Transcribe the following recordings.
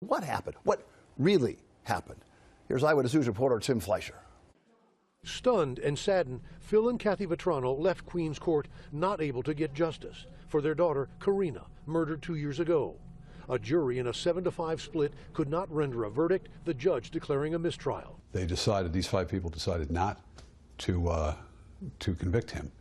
What happened? What really happened? Here's Eyewitness News reporter Tim Fleischer. Stunned and saddened, Phil and Kathy Vetrano left Queens Court not able to get justice for their daughter, Karina, murdered 2 years ago. A jury in a 7-5 split could not render a verdict, the judge declaring a mistrial. These 5 people decided not to convict him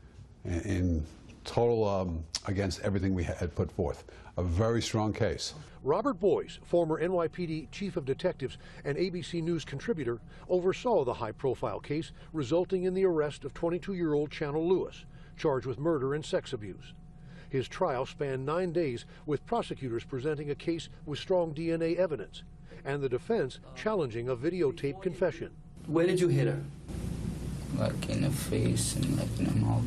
in total against everything we had put forth. A very strong case. Robert Boyce, former NYPD chief of detectives and ABC News contributor, oversaw the high-profile case resulting in the arrest of 22-year-old Channel Lewis, charged with murder and sex abuse. His trial spanned 9 days, with prosecutors presenting a case with strong DNA evidence, and the defense challenging a videotape confession. Where did you hit her? Like in the face and like in the mouth.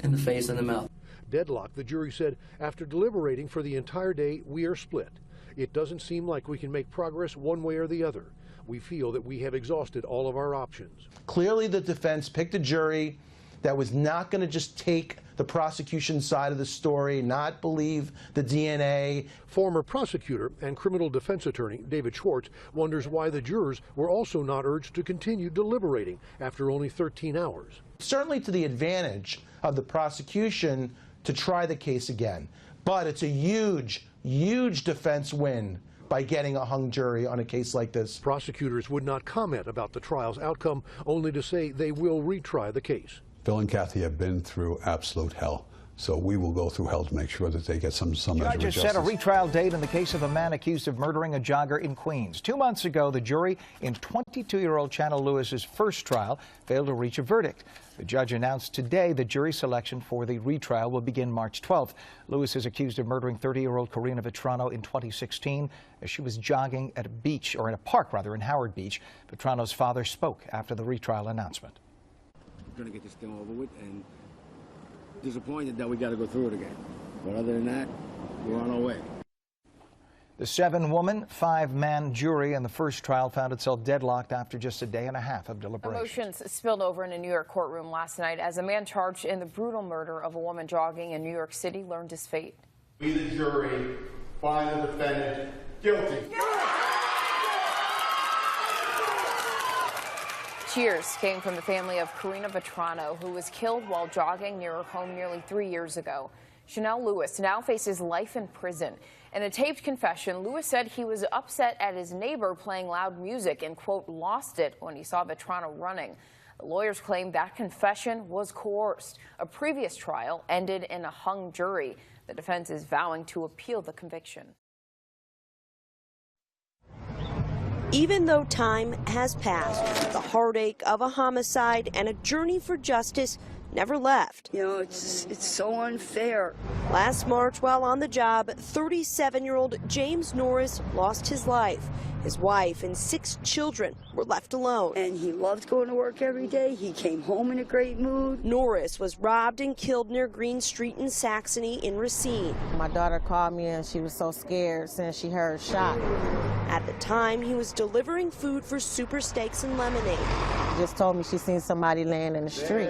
In the face and the mouth. Deadlock, the jury said, after deliberating for the entire day, we are split. It doesn't seem like we can make progress one way or the other. We feel that we have exhausted all of our options. Clearly the defense picked a jury that was not going to just take the prosecution side of the story, not believe the DNA. Former prosecutor and criminal defense attorney David Schwartz wonders why the jurors were also not urged to continue deliberating after only 13 hours. Certainly to the advantage of the prosecution to try the case again. But it's a huge, huge defense win by getting a hung jury on a case like this. Prosecutors would not comment about the trial's outcome, only to say they will retry the case. Phil and Kathy have been through absolute hell, so we will go through hell to make sure that they get some measure of justice. Judges set a retrial date in the case of a man accused of murdering a jogger in Queens. 2 months ago, the jury in 22-year-old Channel Lewis's first trial failed to reach a verdict. The judge announced today the jury selection for the retrial will begin March 12th. Lewis is accused of murdering 30-year-old Karina Vetrano in 2016 as she was jogging at a beach, or in a park rather, in Howard Beach. Vetrano's father spoke after the retrial announcement. We're going to get this thing over with, and disappointed that we got to go through it again. But other than that, we're on our way. The 7-woman, 5-man jury in the first trial found itself deadlocked after just a day and a half of deliberations. Emotions spilled over in a New York courtroom last night as a man charged in the brutal murder of a woman jogging in New York City learned his fate. We, the jury, find the defendant guilty. Cheers came from the family of Karina Vetrano, who was killed while jogging near her home nearly 3 years ago. Chanel Lewis now faces life in prison. In a taped confession, Lewis said he was upset at his neighbor playing loud music and, quote, lost it when he saw Vetrano running. The lawyers claim that confession was coerced. A previous trial ended in a hung jury. The defense is vowing to appeal the conviction. Even though time has passed, the heartache of a homicide and a journey for justice never left. You know, it's so unfair. Last March, while on the job, 37-year-old James Norris lost his life. His wife and 6 children were left alone. And he loved going to work every day. He came home in a great mood. Norris was robbed and killed near Green Street in Saxony in Racine. My daughter called me and she was so scared since she heard shot. At the time, he was delivering food for Super Steaks and Lemonade. She just told me she seen somebody laying in the street.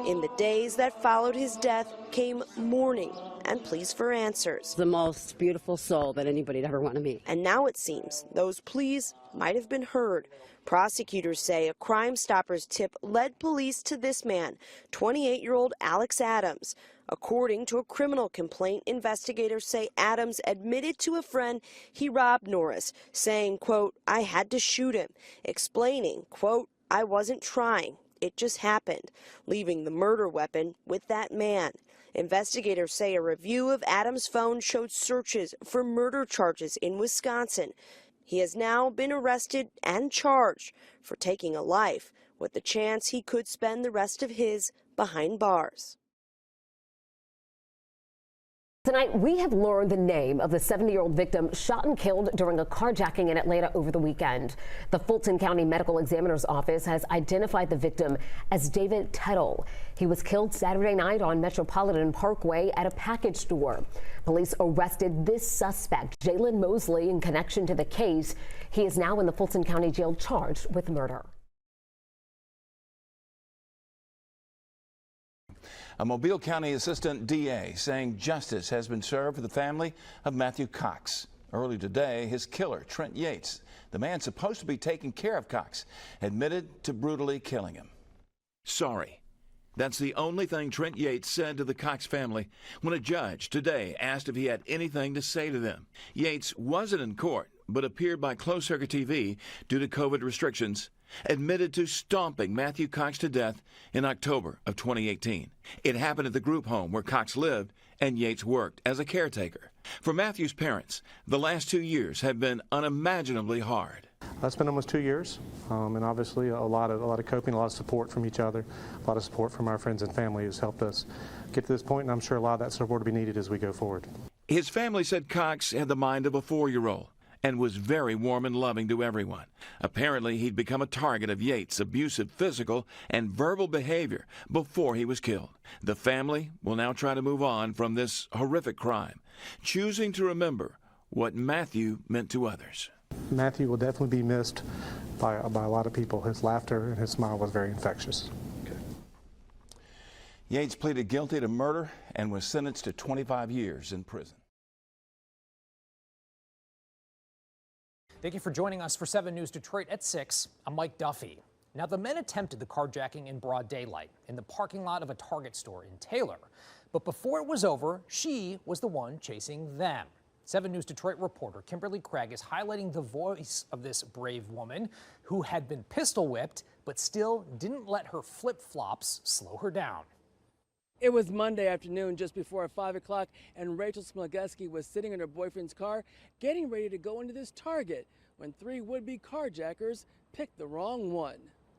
In the days that followed his death came mourning and pleas for answers. The most beautiful soul that anybody'd ever want to meet. And now it seems those pleas might have been heard. Prosecutors say a Crime Stoppers tip led police to this man, 28-year-old Alex Adams. According to a criminal complaint, investigators say Adams admitted to a friend he robbed Norris, saying, quote, I had to shoot him, explaining, quote, I wasn't trying. It just happened, leaving the murder weapon with that man. Investigators say a review of Adams' phone showed searches for murder charges in Wisconsin. He has now been arrested and charged for taking a life, with the chance he could spend the rest of his behind bars. Tonight, we have learned the name of the 70-year-old victim shot and killed during a carjacking in Atlanta over the weekend. The Fulton County Medical Examiner's Office has identified the victim as David Tettle. He was killed Saturday night on Metropolitan Parkway at a package store. Police arrested this suspect, Jalen Mosley, in connection to the case. He is now in the Fulton County Jail charged with murder. A Mobile County Assistant DA saying justice has been served for the family of Matthew Cox. Early today, his killer, Trent Yates, the man supposed to be taking care of Cox, admitted to brutally killing him. Sorry. That's the only thing Trent Yates said to the Cox family when a judge today asked if he had anything to say to them. Yates wasn't in court, but appeared by closed-circuit TV due to COVID restrictions, admitted to stomping Matthew Cox to death in October of 2018. It happened at the group home where Cox lived and Yates worked as a caretaker. For Matthew's parents, the last 2 years have been unimaginably hard. It's been almost 2 years, and obviously a lot of coping, a lot of support from each other, a lot of support from our friends and family has helped us get to this point, and I'm sure a lot of that support will be needed as we go forward. His family said Cox had the mind of a 4-year-old and was very warm and loving to everyone. Apparently, he'd become a target of Yates' abusive physical and verbal behavior before he was killed. The family will now try to move on from this horrific crime, choosing to remember what Matthew meant to others. Matthew will definitely be missed by a lot of people. His laughter and his smile was very infectious. Yates pleaded guilty to murder and was sentenced to 25 years in prison. Thank you for joining us for 7 News Detroit at 6. I'm Mike Duffy. Now, the men attempted the carjacking in broad daylight in the parking lot of a Target store in Taylor. But before it was over, she was the one chasing them. 7 News Detroit reporter Kimberly Craig is highlighting the voice of this brave woman who had been pistol whipped, but still didn't let her flip-flops slow her down. It was Monday afternoon just before 5 o'clock, and Rachel Smolgeski was sitting in her boyfriend's car getting ready to go into this Target when 3 would-be carjackers picked the wrong one.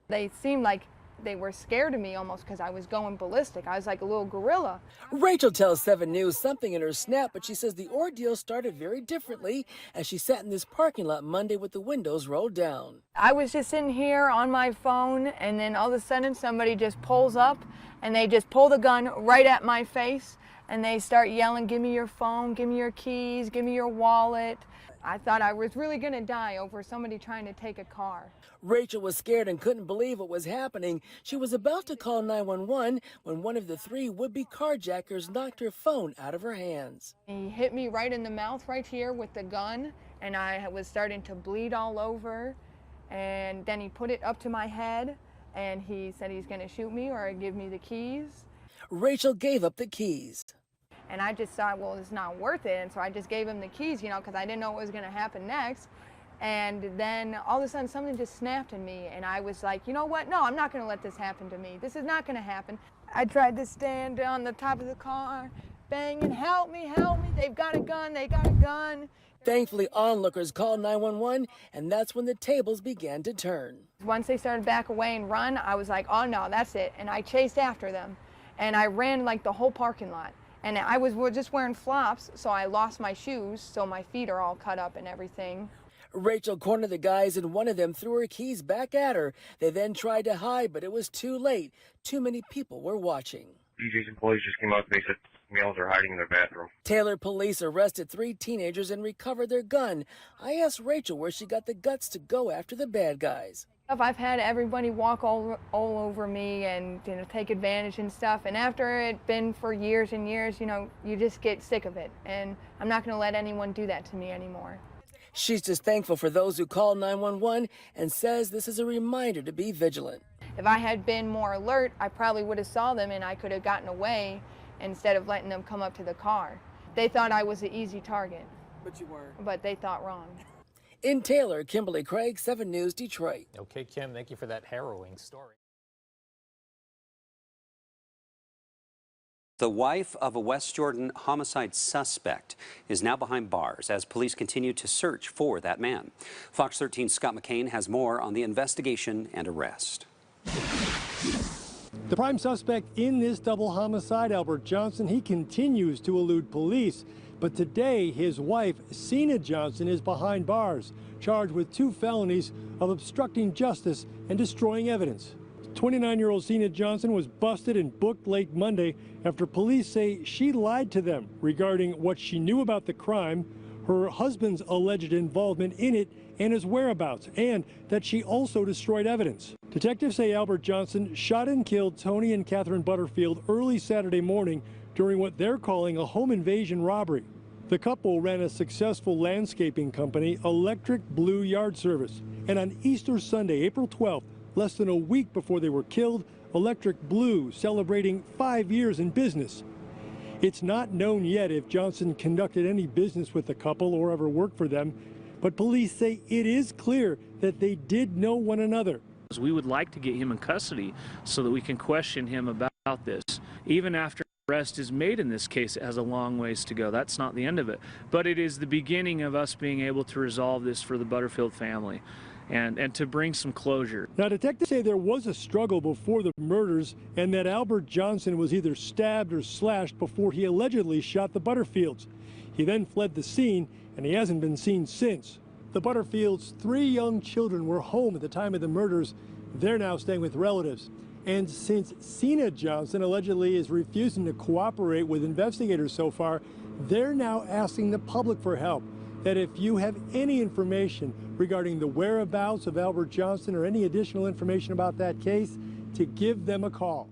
They seemed like they were scared of me almost because I was going ballistic. I was like a little gorilla. Rachel tells 7 News something in her snap, but she says the ordeal started very differently as she sat in this parking lot Monday with the windows rolled down. I was just sitting here on my phone, and then all of a sudden somebody just pulls up and they just pull the gun right at my face and they start yelling, "Give me your phone, give me your keys, give me your wallet." I thought I was really going to die over somebody trying to take a car. Rachel was scared and couldn't believe what was happening. She was about to call 911 when one of the 3 would-be carjackers knocked her phone out of her hands. He hit me right in the mouth right here with the gun, and I was starting to bleed all over. And then he put it up to my head, and he said he's going to shoot me or give me the keys. Rachel gave up the keys. And I just thought, well, it's not worth it. And so I just gave him the keys, because I didn't know what was going to happen next. And then all of a sudden something just snapped in me, and I was like, you know what? No, I'm not going to let this happen to me. This is not going to happen. I tried to stand on the top of the car, banging, help me, they've got a gun, they got a gun. Thankfully, onlookers called 911, and that's when the tables began to turn. Once they started back away and run, I was like, oh no, that's it. And I chased after them, and I ran like the whole parking lot. And I was just wearing flops, so I lost my shoes, so my feet are all cut up and everything. Rachel cornered the guys, and one of them threw her keys back at her. They then tried to hide, but it was too late. Too many people were watching. DJ's employees just came out and they said males are hiding in their bathroom. Taylor police arrested 3 teenagers and recovered their gun. I asked Rachel where she got the guts to go after the bad guys. I've had everybody walk all over me and take advantage and stuff. And after it's been for years and years, you just get sick of it. And I'm not going to let anyone do that to me anymore. She's just thankful for those who call 911 and says this is a reminder to be vigilant. If I had been more alert, I probably would have saw them and I could have gotten away instead of letting them come up to the car. They thought I was an easy target. But you weren't. But they thought wrong. In Taylor, Kimberly Craig, 7 News Detroit. Okay, Kim, thank you for that harrowing story. The wife of a West Jordan homicide suspect is now behind bars as police continue to search for that man. Fox 13's Scott McCain has more on the investigation and arrest. The prime suspect in this double homicide, Albert Johnson, he continues to elude police. But today, his wife, Sina Johnson, is behind bars, charged with 2 felonies of obstructing justice and destroying evidence. 29-year-old Sina Johnson was busted and booked late Monday after police say she lied to them regarding what she knew about the crime, her husband's alleged involvement in it, and his whereabouts, and that she also destroyed evidence. Detectives say Albert Johnson shot and killed Tony and Catherine Butterfield early Saturday morning during what they're calling a home invasion robbery. The couple ran a successful landscaping company, Electric Blue Yard Service. And on Easter Sunday, April 12th, less than a week before they were killed, Electric Blue celebrating 5 years in business. It's not known yet if Johnson conducted any business with the couple or ever worked for them, but police say it is clear that they did know one another. We would like to get him in custody so that we can question him about this. Even after arrest is made in this case, it has a long ways to go. That's not the end of it, but it is the beginning of us being able to resolve this for the Butterfield family and to bring some closure. Now, detectives say there was a struggle before the murders and that Albert Johnson was either stabbed or slashed before he allegedly shot the Butterfields. He then fled the scene, and he hasn't been seen since. The Butterfields' 3 young children were home at the time of the murders. They're now staying with relatives. And since Sina Johnson allegedly is refusing to cooperate with investigators so far, they're now asking the public for help. That if you have any information regarding the whereabouts of Albert Johnson or any additional information about that case, to give them a call.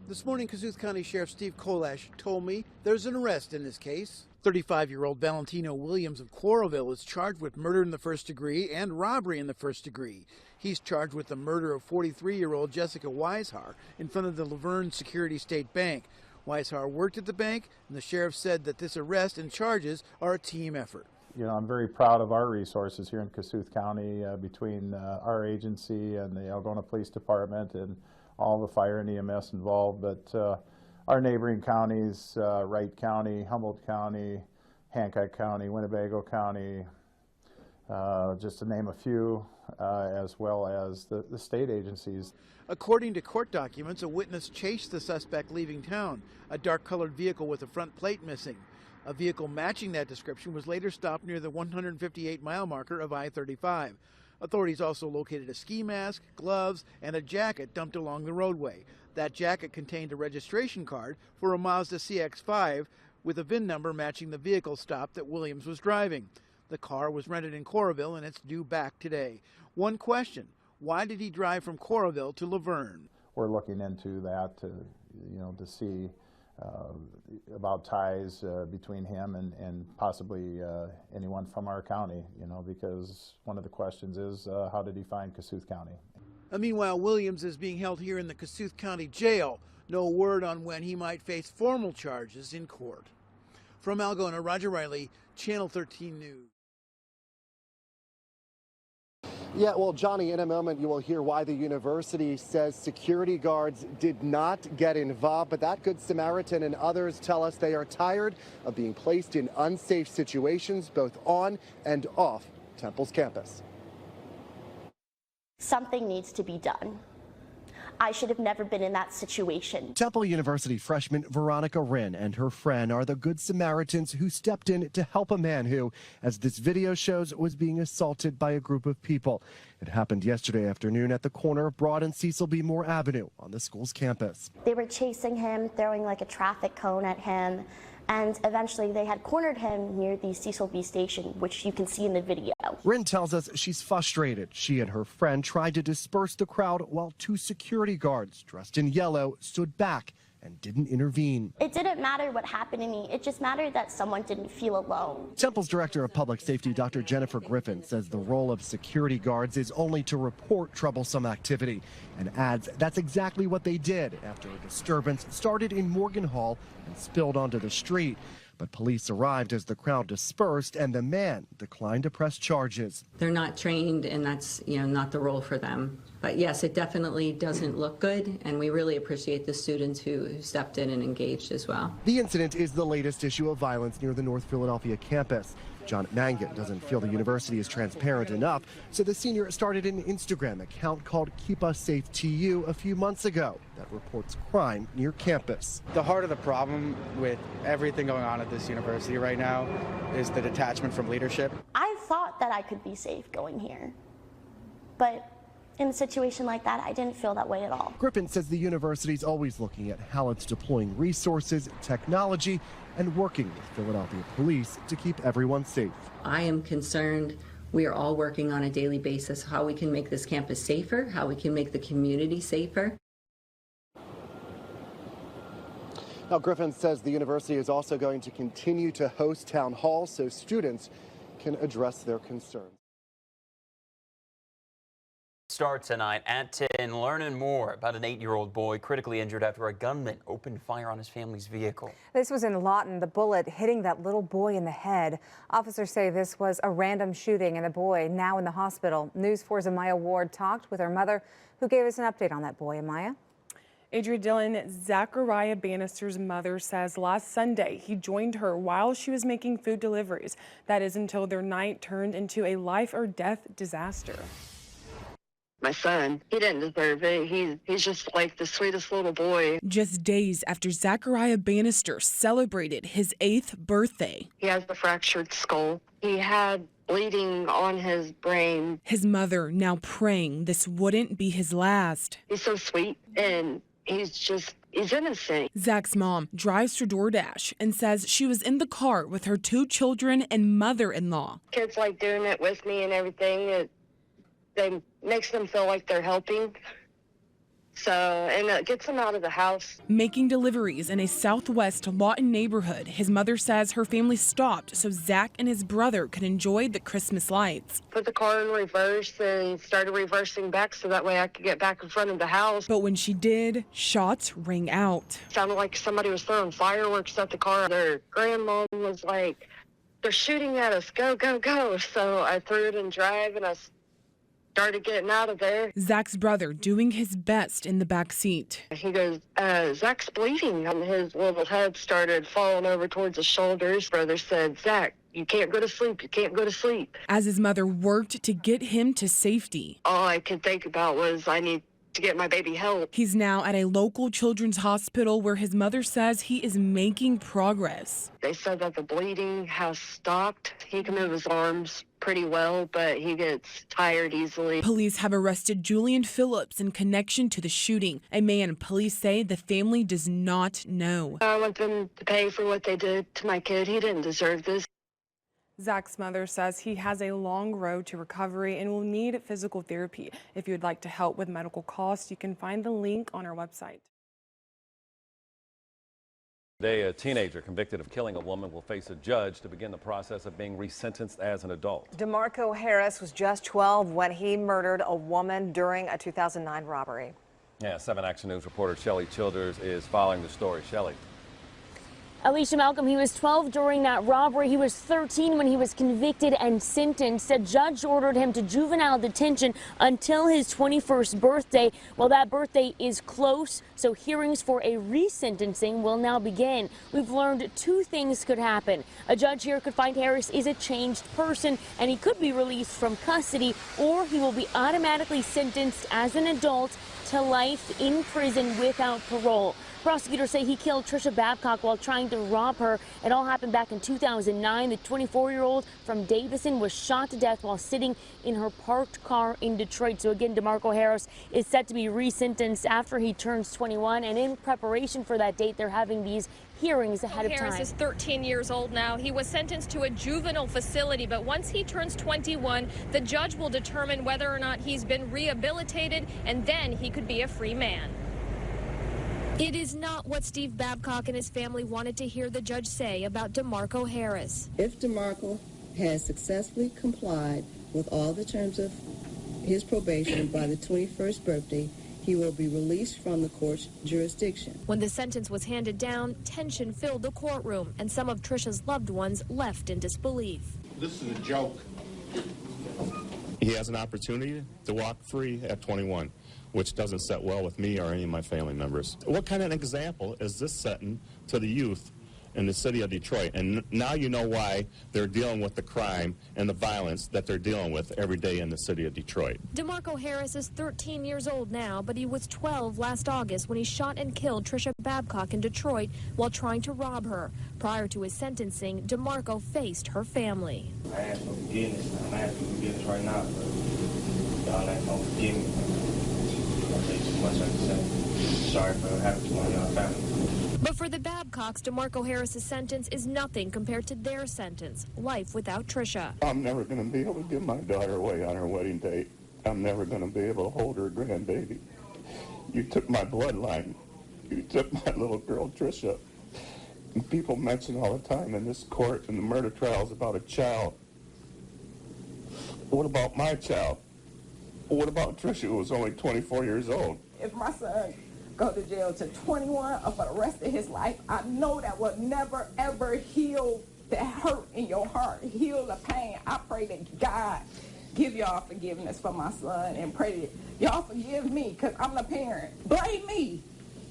This morning, Kossuth County Sheriff Steve Kolash told me there's an arrest in this case. 35-year-old Valentino Williams of Quarrelville is charged with murder in the first degree and robbery in the first degree. He's charged with the murder of 43-year-old Jessica Weishar in front of the Laverne Security State Bank. Weishar worked at the bank, and the sheriff said that this arrest and charges are a team effort. You know, I'm very proud of our resources here in Kossuth County between our agency and the Algona Police Department and all the fire and EMS involved, but our neighboring counties, Wright County, Humboldt County, Hancock County, Winnebago County, just to name a few, as well as the state agencies. According to court documents, a witness chased the suspect leaving town, a dark-colored vehicle with a front plate missing. A vehicle matching that description was later stopped near the 158-mile marker of I-35. Authorities also located a ski mask, gloves, and a jacket dumped along the roadway. That jacket contained a registration card for a Mazda CX-5 with a VIN number matching the vehicle stop that Williams was driving. The car was rented in Coralville and it's due back today. One question, why did he drive from Coralville to Laverne? We're looking into that to see about ties between him and possibly anyone from our county, because one of the questions is how did he find Kossuth County? Meanwhile, Williams is being held here in the Kossuth County Jail. No word on when he might face formal charges in court. From Algona, Roger Riley, Channel 13 News. Yeah, well, Johnny, in a moment you will hear why the university says security guards did not get involved, but that Good Samaritan and others tell us they are tired of being placed in unsafe situations both on and off Temple's campus. Something needs to be done. I should have never been in that situation. Temple University freshman Veronica Wren and her friend are the Good Samaritans who stepped in to help a man who, as this video shows, was being assaulted by a group of people. It happened yesterday afternoon at the corner of Broad and Cecil B. Moore Avenue on the school's campus. They were chasing him, throwing like a traffic cone at him, and eventually they had cornered him near the Cecil B station, which you can see in the video. Wren tells us she's frustrated. She and her friend tried to disperse the crowd while 2 security guards dressed in yellow stood back and didn't intervene. It didn't matter what happened to me. It just mattered that someone didn't feel alone. Temple's Director of Public Safety, Dr. Jennifer Griffin, says the role of security guards is only to report troublesome activity and adds that's exactly what they did after a disturbance started in Morgan Hall and spilled onto the street. But police arrived as the crowd dispersed and the man declined to press charges. They're not trained, and that's not the role for them. But yes, it definitely doesn't look good, and we really appreciate the students who stepped in and engaged as well. The incident is the latest issue of violence near the North Philadelphia campus. John Mangan doesn't feel the university is transparent enough, so the senior started an Instagram account called Keep Us Safe TU a few months ago that reports crime near campus. The heart of the problem with everything going on at this university right now is the detachment from leadership. I thought that I could be safe going here, but in a situation like that, I didn't feel that way at all. Griffin says the university's always looking at how it's deploying resources, technology, and working with Philadelphia police to keep everyone safe. I am concerned. We are all working on a daily basis how we can make this campus safer, how we can make the community safer. Now, Griffin says the university is also going to continue to host town halls so students can address their concerns. Start tonight at 10, learning more about an 8-year-old boy critically injured after a gunman opened fire on his family's vehicle. This was in Lawton, the bullet hitting that little boy in the head. Officers say this was a random shooting and the boy now in the hospital. News 4's Amaya Ward talked with her mother, who gave us an update on that boy. Amaya? Adria Dillon, Zachariah Bannister's mother, says last Sunday he joined her while she was making food deliveries. That is until their night turned into a life or death disaster. My son, he didn't deserve it. He's just like the sweetest little boy. Just days after Zachariah Bannister celebrated his 8th birthday. He has a fractured skull. He had bleeding on his brain. His mother now praying this wouldn't be his last. He's so sweet and he's innocent. Zach's mom drives for DoorDash and says she was in the car with her 2 children and mother-in-law. Kids like doing it with me and everything. It makes them feel like they're helping. And it gets them out of the house. Making deliveries in a southwest Lawton neighborhood, his mother says her family stopped so Zach and his brother could enjoy the Christmas lights. Put the car in reverse and started reversing back so that way I could get back in front of the house. But when she did, shots rang out. Sounded like somebody was throwing fireworks at the car. Their grandma was like, "They're shooting at us, go, go, go." So I threw it in drive and I started getting out of there. Zach's brother doing his best in the back seat. He goes, "Zach's bleeding." And his little head started falling over towards his shoulders. Brother said, "Zach, you can't go to sleep. You can't go to sleep." As his mother worked to get him to safety. All I could think about was I need to get my baby help. He's now at a local children's hospital where his mother says he is making progress. They said that the bleeding has stopped. He can move his arms pretty well, but he gets tired easily. Police have arrested Julian Phillips in connection to the shooting, a man police say the family does not know. I want them to pay for what they did to my kid. He didn't deserve this. Zach's mother says he has a long road to recovery and will need physical therapy. If you would like to help with medical costs, you can find the link on our website. Today, a teenager convicted of killing a woman will face a judge to begin the process of being resentenced as an adult. DeMarco Harris was just 12 when he murdered a woman during a 2009 robbery. Yeah, 7 Action News reporter Shelley Childers is following the story. Shelley. Alicia Malcolm, he was 12 during that robbery. He was 13 when he was convicted and sentenced. A judge ordered him to juvenile detention until his 21st birthday. Well, that birthday is close, so hearings for a resentencing will now begin. We've learned 2 things could happen. A judge here could find Harris is a changed person, and he could be released from custody, or he will be automatically sentenced as an adult to life in prison without parole. Prosecutors say he killed Trisha Babcock while trying to rob her. It all happened back in 2009. The 24-year-old from Davison was shot to death while sitting in her parked car in Detroit. So again, DeMarco Harris is set to be resentenced after he turns 21. And in preparation for that date, they're having these hearings ahead of time. Harris is 13 years old now. He was sentenced to a juvenile facility, but once he turns 21, the judge will determine whether or not he's been rehabilitated, and then he could be a free man. It is not what Steve Babcock and his family wanted to hear the judge say about DeMarco Harris. If DeMarco has successfully complied with all the terms of his probation by the 21st birthday, he will be released from the court's jurisdiction. When the sentence was handed down, tension filled the courtroom, and some of Trisha's loved ones left in disbelief. This is a joke. He has an opportunity to walk free at 21, which doesn't set well with me or any of my family members. What kind of an example is this setting to the youth in the city of Detroit? And now you know why they're dealing with the crime and the violence that they're dealing with every day in the city of Detroit. DeMarco Harris is 13 years old now, but he was 12 last August when he shot and killed Trisha Babcock in Detroit while trying to rob her. Prior to his sentencing, DeMarco faced her family. I ask for forgiveness. I'm asking for forgiveness right now, but y'all ain't gonna forgive me. I say too much, I can say. Sorry for having to one of y'all family. But for the Babcocks, DeMarco Harris's sentence is nothing compared to their sentence, life without Trisha. I'm never going to be able to give my daughter away on her wedding day. I'm never going to be able to hold her grandbaby. You took my bloodline. You took my little girl, Trisha. People mention all the time in this court and the murder trials about a child. What about my child? What about Trisha, who was only 24 years old? If my son go to jail to 21 or for the rest of his life, I know that will never, ever heal the hurt in your heart, heal the pain. I pray that God give y'all forgiveness for my son and pray that y'all forgive me because I'm the parent. Blame me.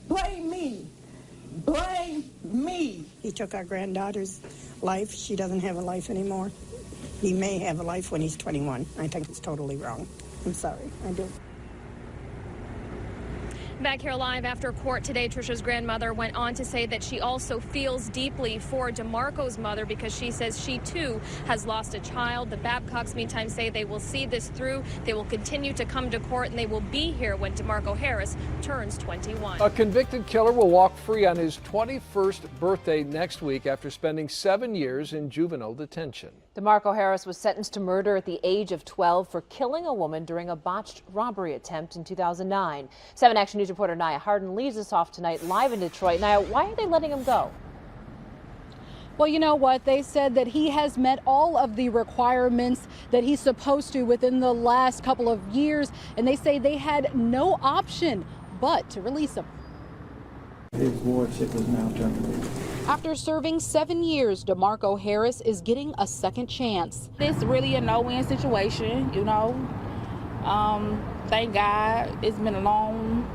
Blame me. Blame me. He took our granddaughter's life. She doesn't have a life anymore. He may have a life when he's 21. I think it's totally wrong. I'm sorry, I do. Back here live after court today, Trisha's grandmother went on to say that she also feels deeply for DeMarco's mother because she says she too has lost a child. The Babcocks, meantime, say they will see this through. They will continue to come to court and they will be here when DeMarco Harris turns 21. A convicted killer will walk free on his 21st birthday next week after spending 7 years in juvenile detention. DeMarco Harris was sentenced to murder at the age of 12 for killing a woman during a botched robbery attempt in 2009. 7 Action News reporter Naya Harden leads us off tonight live in Detroit. Naya, why are they letting him go? Well, you know what? They said that he has met all of the requirements that he's supposed to within the last couple of years, and they say they had no option but to release him. His wardship is now terminated. After serving 7 years, DeMarco Harris is getting a second chance. It's really a no-win situation, you know. Thank God it's been a long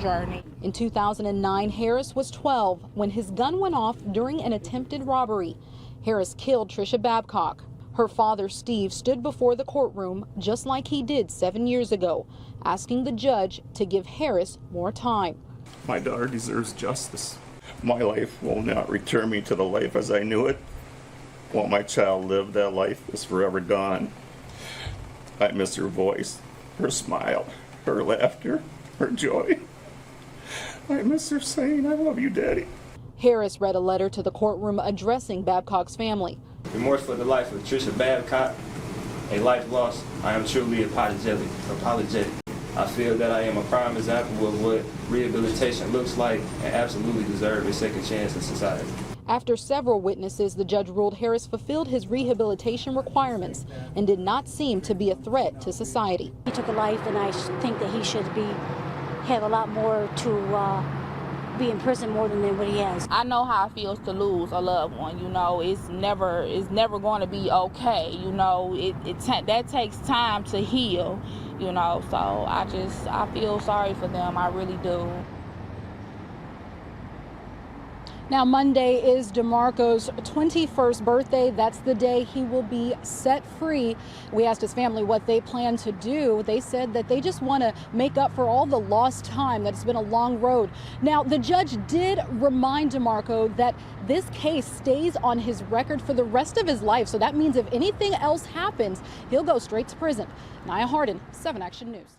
journey. In 2009, Harris was 12 when his gun went off during an attempted robbery. Harris killed Trisha Babcock. Her father, Steve, stood before the courtroom just like he did 7 years ago, asking the judge to give Harris more time. My daughter deserves justice. My life will not return me to the life as I knew it. While my child lived, that life is forever gone. I miss her voice, her smile, her laughter, her joy. I miss her saying, "I love you, Daddy." Harris read a letter to the courtroom addressing Babcock's family. Remorse for the life of Trisha Babcock, a life lost. I am truly apologetic. I feel that I am a prime example of what rehabilitation looks like and absolutely deserve a second chance in society. After several witnesses, the judge ruled Harris fulfilled his rehabilitation requirements and did not seem to be a threat to society. He took a life, and I think that he should have a lot more to be in prison more than what he has. I know how it feels to lose a loved one. You know, it's never going to be okay. You know, that takes time to heal. You know, so I feel sorry for them. I really do. Now, Monday is DeMarco's 21st birthday. That's the day he will be set free. We asked his family what they plan to do. They said that they just want to make up for all the lost time, that it's been a long road. Now, the judge did remind DeMarco that this case stays on his record for the rest of his life. So that means if anything else happens, he'll go straight to prison. Naya Harden, 7 Action News.